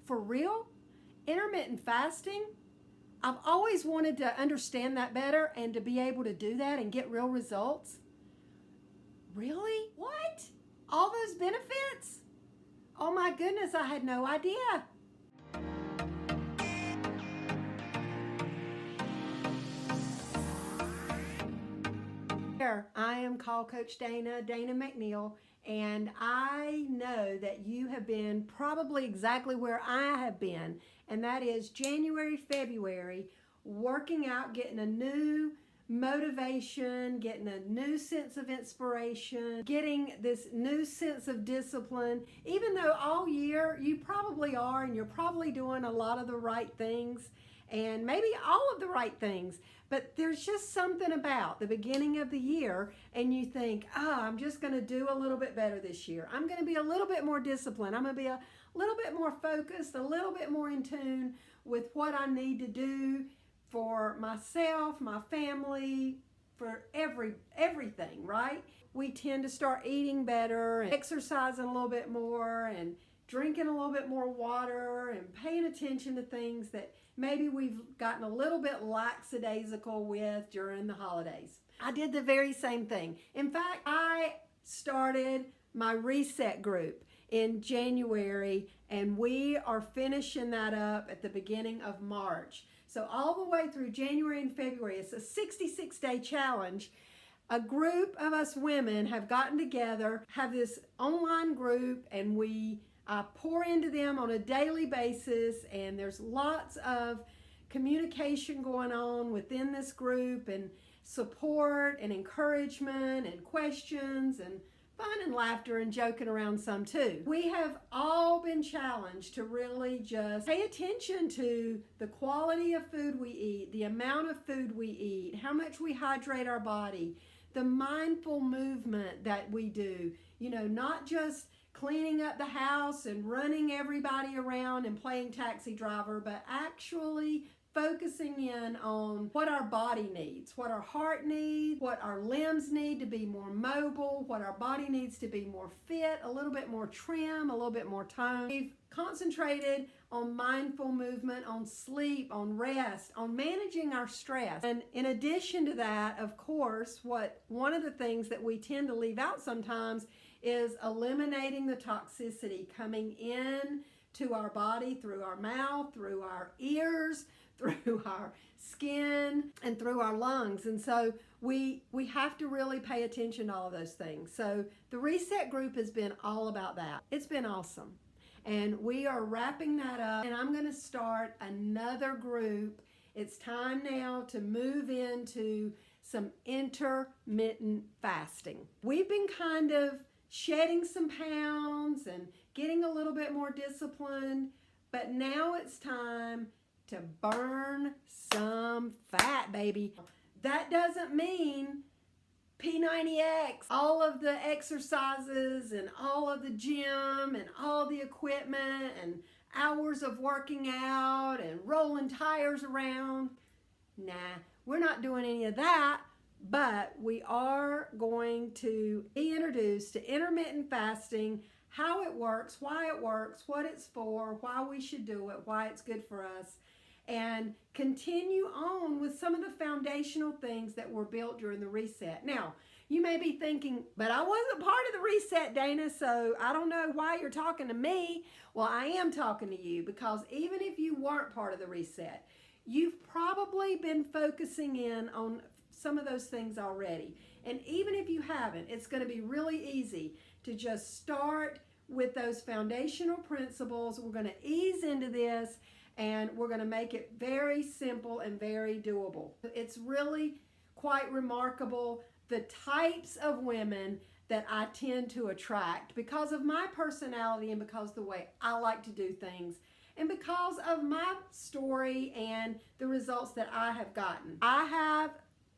For real? Intermittent fasting? I've always wanted to understand that better and to be able to do that and get real results. Really? What? All those benefits? Oh my goodness, I had no idea. I am Call Coach Dana McNeill, and I know that you have been probably exactly where I have been, and that is January, February, working out, getting a new motivation, getting a new sense of inspiration, getting this new sense of discipline, even though all year you probably are and you're probably doing a lot of the right things and maybe all of the right things, but there's just something about the beginning of the year and you think, I'm just going to do a little bit better this year. I'm going to be a little bit more disciplined. I'm going to be a little bit more focused, a little bit more in tune with what I need to do for myself, my family, for everything, right? We tend to start eating better and exercising a little bit more and drinking a little bit more water and paying attention to things that maybe we've gotten a little bit lackadaisical with during the holidays. I did the very same thing. In fact, I started my reset group in January and we are finishing that up at the beginning of March. So all the way through January and February, it's a 66-day challenge. A group of us women have gotten together, have this online group, and we pour into them on a daily basis, and there's lots of communication going on within this group, and support and encouragement and questions and fun and laughter and joking around some too. We have all been challenged to really just pay attention to the quality of food we eat, the amount of food we eat, how much we hydrate our body, the mindful movement that we do, not just cleaning up the house and running everybody around and playing taxi driver, but actually focusing in on what our body needs, what our heart needs, what our limbs need to be more mobile, what our body needs to be more fit, a little bit more trim, a little bit more tone. We've concentrated on mindful movement, on sleep, on rest, on managing our stress. And in addition to that, of course, one of the things that we tend to leave out sometimes is eliminating the toxicity coming in to our body through our mouth, through our ears, through our skin, and through our lungs. And so we have to really pay attention to all of those things. So the reset group has been all about that. It's been awesome. And we are wrapping that up, and I'm going to start another group. It's time now to move into some intermittent fasting. We've been kind of shedding some pounds and getting a little bit more disciplined, but now it's time to burn some fat, baby. That doesn't mean P90X, all of the exercises and all of the gym and all the equipment and hours of working out and rolling tires around. Nah, we're not doing any of that, but we are going to be introduced to intermittent fasting, how it works, why it works, what it's for, why we should do it, why it's good for us, and continue on with some of the foundational things that were built during the reset. Now, you may be thinking, but I wasn't part of the reset, Dana, so I don't know why you're talking to me. Well, I am talking to you because even if you weren't part of the reset, you've probably been focusing in on some of those things already. And even if you haven't, it's going to be really easy to just start with those foundational principles. We're going to ease into this, and we're going to make it very simple and very doable. It's really quite remarkable the types of women that I tend to attract because of my personality and because of the way I like to do things and because of my story and the results that I have gotten. I have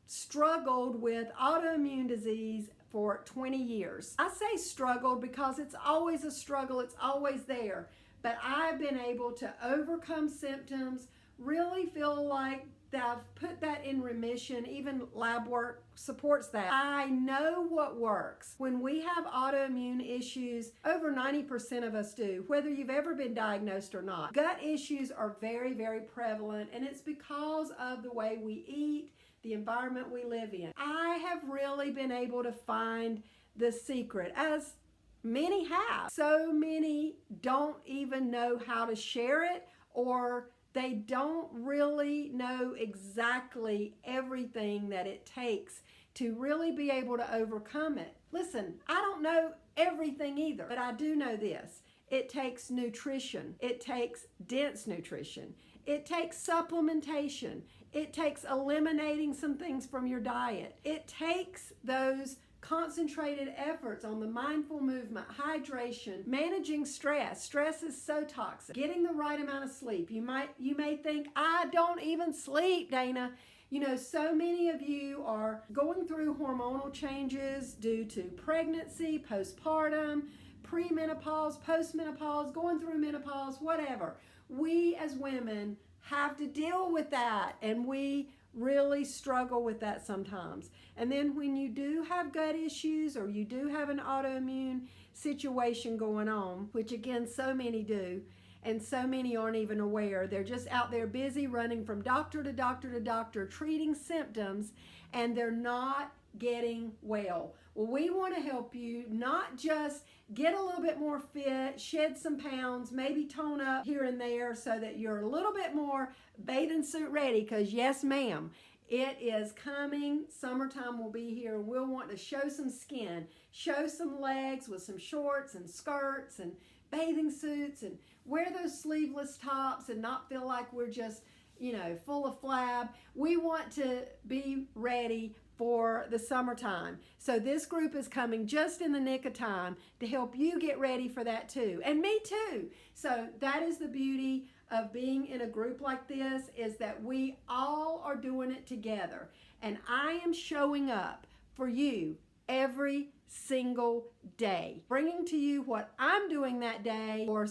struggled with autoimmune disease for 20 years. I say struggled because it's always a struggle, it's always there. But I've been able to overcome symptoms, really feel like that I've put that in remission. Even lab work supports that. I know what works. When we have autoimmune issues, over 90% of us do, whether you've ever been diagnosed or not. Gut issues are very, very prevalent, and it's because of the way we eat, the environment we live in. I have really been able to find the secret, as many have. So many don't even know how to share it, or they don't really know exactly everything that it takes to really be able to overcome it. Listen, I don't know everything either, but I do know this. It takes nutrition. It takes dense nutrition. It takes supplementation. It takes eliminating some things from your diet. It takes those concentrated efforts on the mindful movement, hydration, managing stress. Stress is so toxic. Getting the right amount of sleep. You may think, I don't even sleep, Dana. You know, so many of you are going through hormonal changes due to pregnancy, postpartum, premenopause, postmenopause, going through menopause, whatever. We as women have to deal with that, and we really struggle with that sometimes. And then when you do have gut issues, or you do have an autoimmune situation going on, which again so many do, and so many aren't even aware, they're just out there busy running from doctor to doctor to doctor, treating symptoms, and they're not getting well. Well, we want to help you not just get a little bit more fit, shed some pounds, maybe tone up here and there so that you're a little bit more bathing suit ready, because yes, ma'am, it is coming. Summertime will be here. We'll want to show some skin, show some legs with some shorts and skirts and bathing suits, and wear those sleeveless tops and not feel like we're just, you know, full of flab. We want to be ready for the summertime. So this group is coming just in the nick of time to help you get ready for that too. And me too. So that is the beauty of being in a group like this, is that we all are doing it together. And I am showing up for you every single day, bringing to you what I'm doing that day, or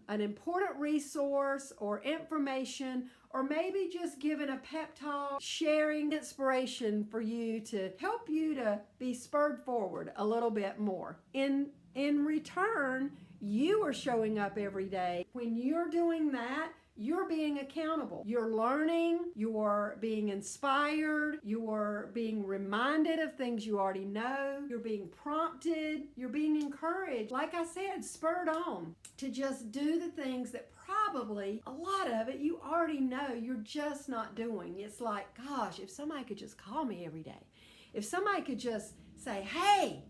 an important resource or information, or maybe just giving a pep talk, sharing inspiration for you to help you to be spurred forward a little bit more. In return, you are showing up every day. When you're doing that, you're being accountable. You're learning, you're being inspired, you're being reminded of things you already know, you're being prompted, you're being encouraged, like I said, spurred on to just do the things that probably a lot of it you already know, you're just not doing. It's like, gosh, if somebody could just call me every day. If somebody could just say, hey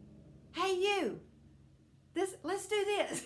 you, let's do this.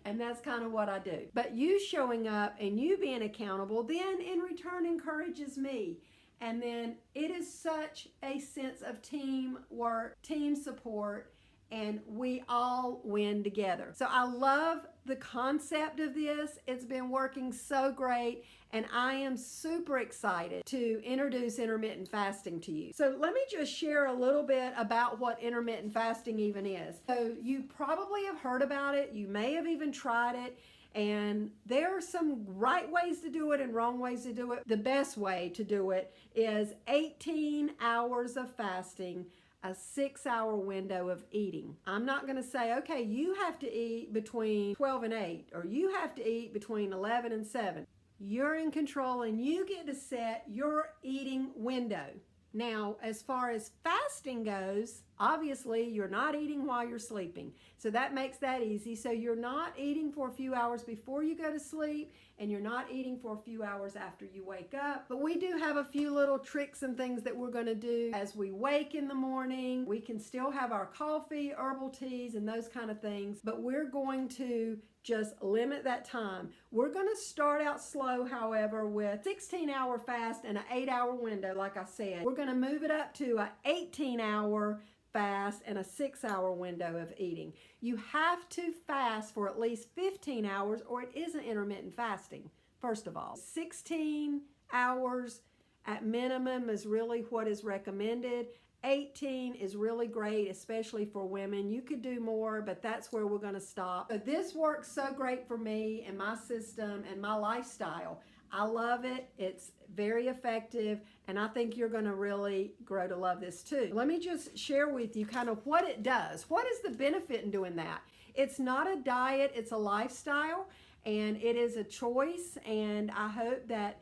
And that's kind of what I do. But you showing up and you being accountable then in return encourages me. And then it is such a sense of teamwork, team support, and we all win together. So I love the concept of this. It's been working so great, and I am super excited to introduce intermittent fasting to you. So let me just share a little bit about what intermittent fasting even is. So you probably have heard about it. You may have even tried it. And there are some right ways to do it and wrong ways to do it. The best way to do it is 18 hours of fasting, a 6-hour window of eating. I'm not going to say, okay, you have to eat between 12 and 8, or you have to eat between 11 and 7. You're in control, and you get to set your eating window. Now, as far as fasting goes, obviously you're not eating while you're sleeping. So that makes that easy. So you're not eating for a few hours before you go to sleep, and you're not eating for a few hours after you wake up. But we do have a few little tricks and things that we're going to do as we wake in the morning. We can still have our coffee, herbal teas, and those kind of things, but we're going to just limit that time. We're going to start out slow, however, with 16-hour fast and an 8-hour window, like I said. We're going to move it up to an 18-hour fast and a 6-hour window of eating. You have to fast for at least 15 hours or it isn't intermittent fasting, first of all. 16 hours at minimum is really what is recommended. 18 is really great, especially for women. You could do more, but that's where we're going to stop. So this works so great for me and my system and my lifestyle. I love it. It's very effective, and I think you're going to really grow to love this too. Let me just share with you kind of what it does. What is the benefit in doing that? It's not a diet, it's a lifestyle, and it is a choice, and I hope that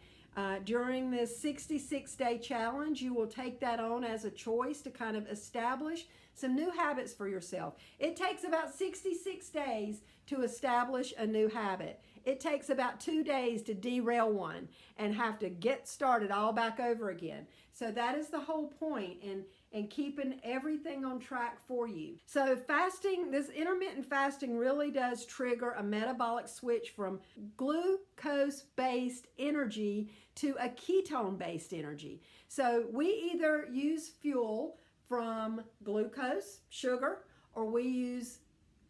during this 66-day challenge, you will take that on as a choice to kind of establish some new habits for yourself. It takes about 66 days to establish a new habit. It takes about 2 days to derail one and have to get started all back over again. So that is the whole point in keeping everything on track for you. So fasting, this intermittent fasting really does trigger a metabolic switch from glucose-based energy to a ketone-based energy. So we either use fuel from glucose, sugar, or we use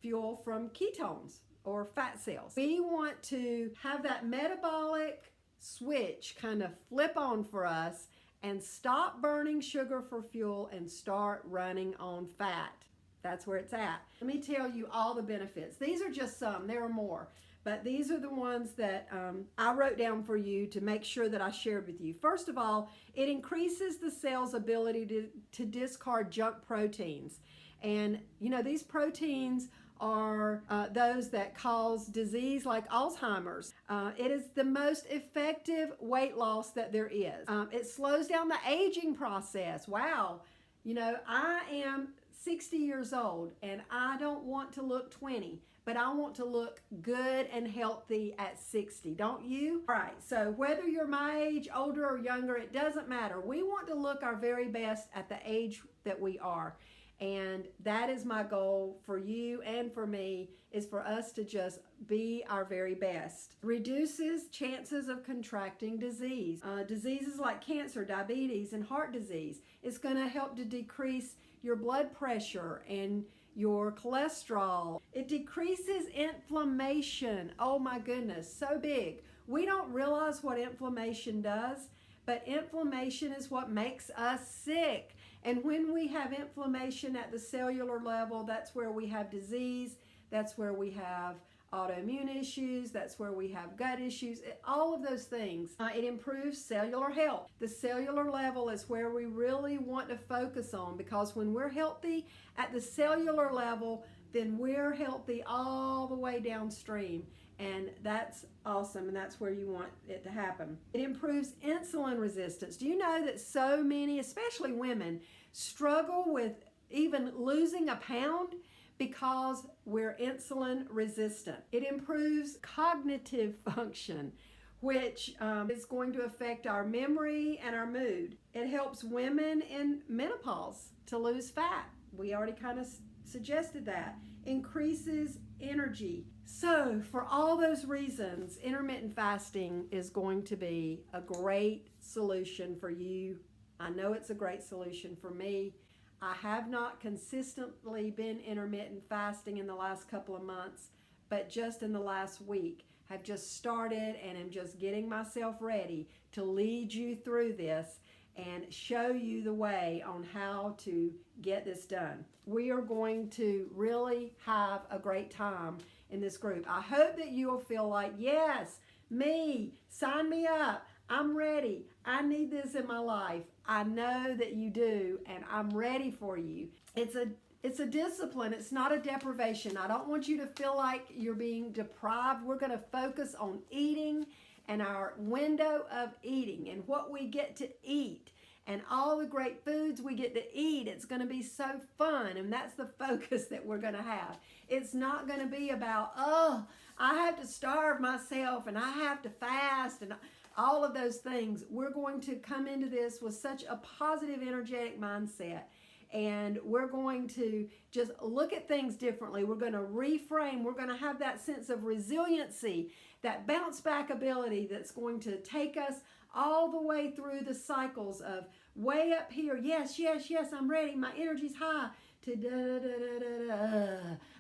fuel from ketones or fat cells. We want to have that metabolic switch kind of flip on for us and stop burning sugar for fuel and start running on fat. That's where it's at. Let me tell you all the benefits. These are just some, there are more, but these are the ones that I wrote down for you to make sure that I shared with you. First of all, it increases the cell's ability to discard junk proteins. And you know, these proteins are those that cause disease like Alzheimer's. It is the most effective weight loss that there is. It slows down the aging process. Wow. You know, I am 60 years old and I don't want to look 20, but I want to look good and healthy at 60. Don't you? All right, so whether you're my age, older or younger, it doesn't matter. We want to look our very best at the age that we are. And that is my goal for you and for me, is for us to just be our very best. Reduces chances of contracting disease. Diseases like cancer, diabetes, and heart disease. It's going to help to decrease your blood pressure and your cholesterol. It decreases inflammation. Oh my goodness, so big. We don't realize what inflammation does, but inflammation is what makes us sick. And when we have inflammation at the cellular level, that's where we have disease, that's where we have autoimmune issues, that's where we have gut issues, all of those things. It improves cellular health. The cellular level is where we really want to focus on, because when we're healthy at the cellular level, then we're healthy all the way downstream. And that's awesome, and that's where you want it to happen. It improves insulin resistance. Do you know that so many, especially women, struggle with even losing a pound because we're insulin resistant? It improves cognitive function, which is going to affect our memory and our mood. It helps women in menopause to lose fat. We already kind of suggested that. Increases energy. So for all those reasons, intermittent fasting is going to be a great solution for you. I know it's a great solution for me. I have not consistently been intermittent fasting in the last couple of months, but just in the last week have just started and am just getting myself ready to lead you through this and show you the way on how to get this done. We are going to really have a great time in this group. I hope that you will feel like, yes, me, sign me up. I'm ready. I need this in my life. I know that you do, and I'm ready for you. It's a discipline. It's not a deprivation. I don't want you to feel like you're being deprived. We're going to focus on eating and our window of eating and what we get to eat and all the great foods we get to eat. It's going to be so fun, and that's the focus that we're going to have. It's not going to be about, oh, I have to starve myself and I have to fast and all of those things. We're going to come into this with such a positive, energetic mindset. And we're going to just look at things differently. We're going to reframe. We're going to have that sense of resiliency, that bounce back ability that's going to take us all the way through the cycles of way up here. Yes, yes, yes, I'm ready. My energy's high. To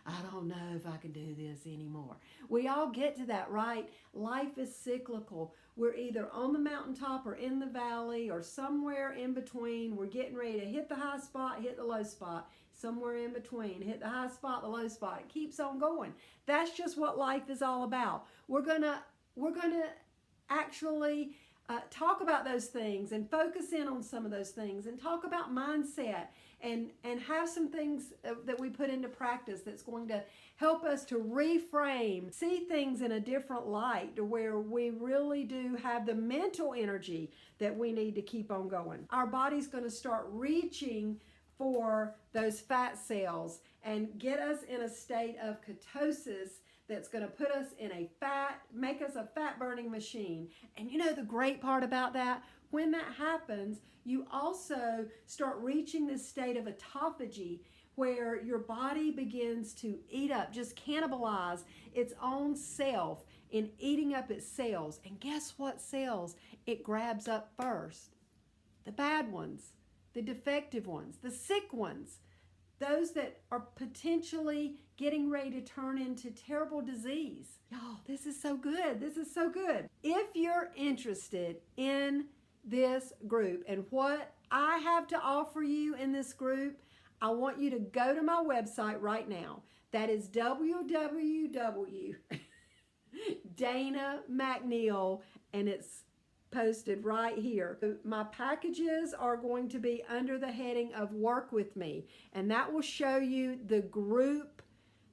I don't know if I can do this anymore. We all get to that, right? Life is cyclical. We're either on the mountaintop or in the valley or somewhere in between. We're getting ready to hit the high spot, hit the low spot, somewhere in between. Hit the high spot, the low spot. It keeps on going. That's just what life is all about. We're gonna actually talk about those things and focus in on some of those things and talk about mindset and have some things that we put into practice that's going to help us to reframe, see things in a different light, to where we really do have the mental energy that we need to keep on going. Our body's going to start reaching for those fat cells and get us in a state of ketosis that's going to put us in make us a fat burning machine. And you know the great part about that? When that happens, you also start reaching this state of autophagy, where your body begins to eat up, just cannibalize its own self in eating up its cells. And guess what cells it grabs up first? The bad ones, the defective ones, the sick ones, those that are potentially getting ready to turn into terrible disease. Y'all, this is so good. This is so good. If you're interested in this group and what I have to offer you in this group, I want you to go to my website right now. That is www.DanaMcNeill, and it's posted right here. My packages are going to be under the heading of Work With Me, and that will show you the group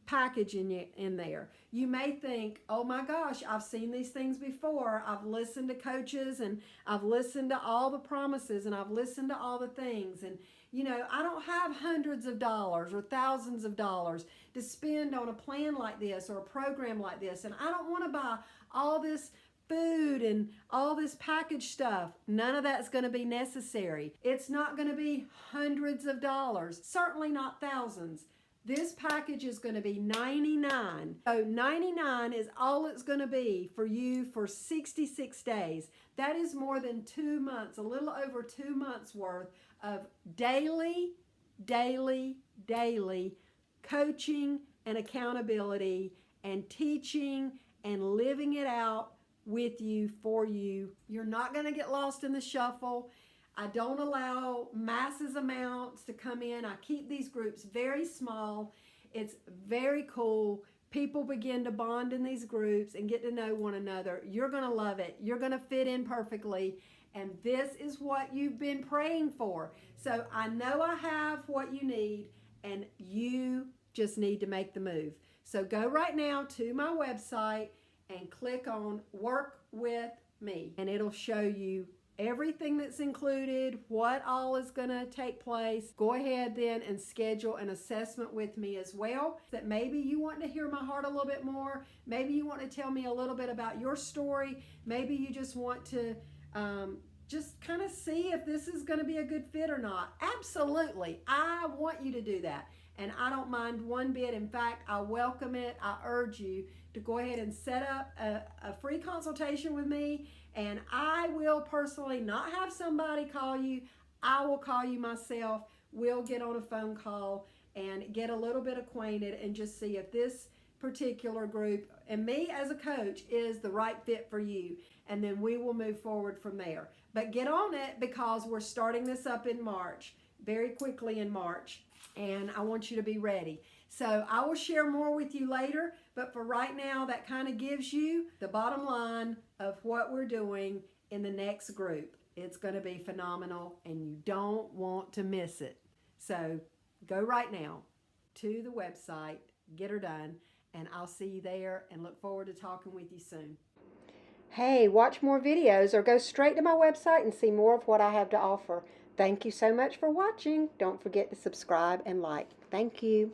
package in there. You may think, oh my gosh, I've seen these things before. I've listened to coaches and I've listened to all the promises and I've listened to all the things, and you know, I don't have hundreds of dollars or thousands of dollars to spend on a plan like this or a program like this, and I don't want to buy all this food and all this packaged stuff. None of that's going to be necessary. It's not going to be hundreds of dollars, certainly not thousands. This package is going to be $99. So $99 is all it's going to be for you for 66 days. That is more than 2 months, a little over 2 months worth of daily coaching and accountability and teaching and living it out with you, for you. You're not going to get lost in the shuffle. I don't allow masses amounts to come in. I keep these groups very small. It's very cool. People begin to bond in these groups and get to know one another. You're going to love it. You're going to fit in perfectly. And this is what you've been praying for. So I know I have what you need, and you just need to make the move. So go right now to my website and click on Work With Me, and it'll show you everything that's included, what all is going to take place. Go ahead then and schedule an assessment with me as well. That maybe you want to hear my heart a little bit more. Maybe you want to tell me a little bit about your story. Maybe you just want to just kind of see if this is going to be a good fit or not. Absolutely. I want you to do that. And I don't mind one bit. In fact, I welcome it. I urge you to go ahead and set up a free consultation with me. And I will personally not have somebody call you. I will call you myself. We'll get on a phone call and get a little bit acquainted and just see if this particular group and me as a coach is the right fit for you. And then we will move forward from there. But get on it, because we're starting this up in March, very quickly in March. And I want you to be ready. So I will share more with you later, but for right now, that kind of gives you the bottom line of what we're doing in the next group. It's going to be phenomenal, and you don't want to miss it. So go right now to the website, get her done, and I'll see you there and look forward to talking with you soon. Hey, watch more videos or go straight to my website and see more of what I have to offer. Thank you so much for watching. Don't forget to subscribe and like. Thank you.